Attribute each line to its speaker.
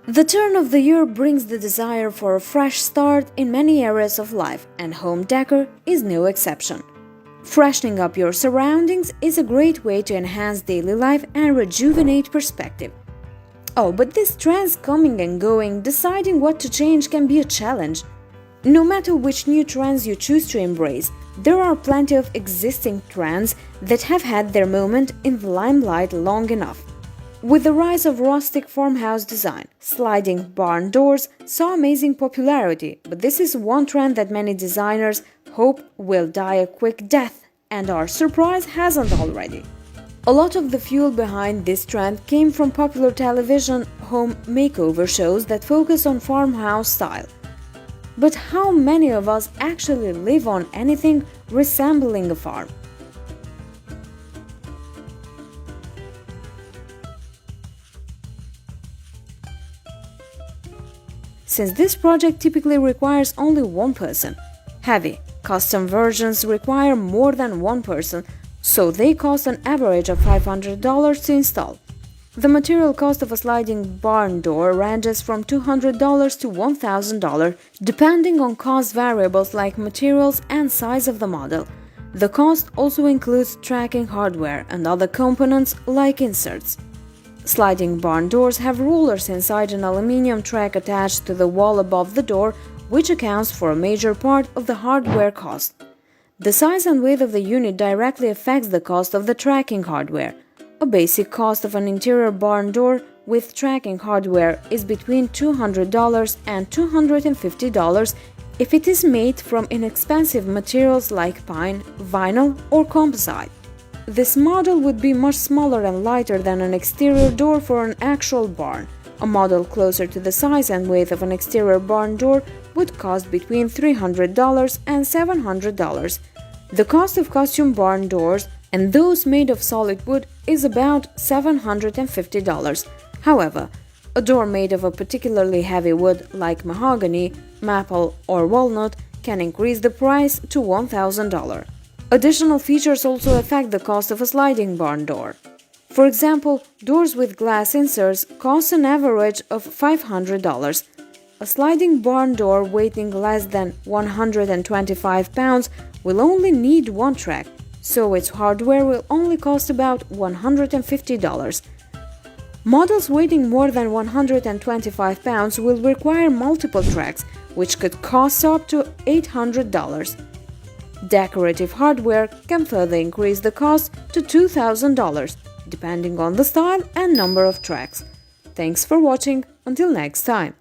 Speaker 1: The turn of the year brings the desire for a fresh start in many areas of life, and home decor is no exception. Freshening up your surroundings is a great way to enhance daily life and rejuvenate perspective. Oh, but these trends coming and going, deciding what to change can be a challenge. No matter which new trends you choose to embrace, there are plenty of existing trends that have had their moment in the limelight long enough. With the rise of rustic farmhouse design, sliding barn doors saw amazing popularity, but this is one trend that many designers hope will die a quick death, and are surprised hasn't already. A lot of the fuel behind this trend came from popular television home makeover shows that focus on farmhouse style. But how many of us actually live on anything resembling a farm? Since this project typically requires only one person, heavy, custom versions require more than one person, so they cost an average of $500 to install. The material cost of a sliding barn door ranges from $200 to $1,000, depending on cost variables like materials and size of the model. The cost also includes tracking hardware and other components like inserts. Sliding barn doors have rollers inside an aluminum track attached to the wall above the door, which accounts for a major part of the hardware cost. The size and weight of the unit directly affects the cost of the tracking hardware. A basic cost of an interior barn door with tracking hardware is between $200 and $250 if it is made from inexpensive materials like pine, vinyl, or composite. This model would be much smaller and lighter than an exterior door for an actual barn. A model closer to the size and weight of an exterior barn door would cost between $300 and $700. The cost of custom barn doors and those made of solid wood is about $750. However, a door made of a particularly heavy wood like mahogany, maple, or walnut can increase the price to $1,000. Additional features also affect the cost of a sliding barn door. For example, doors with glass inserts cost an average of $500. A sliding barn door weighing less than 125 pounds will only need one track, so its hardware will only cost about $150. Models weighing more than 125 pounds will require multiple tracks, which could cost up to $800. Decorative hardware can further increase the cost to $2,000, depending on the style and number of tracks. Thanks for watching. Until next time.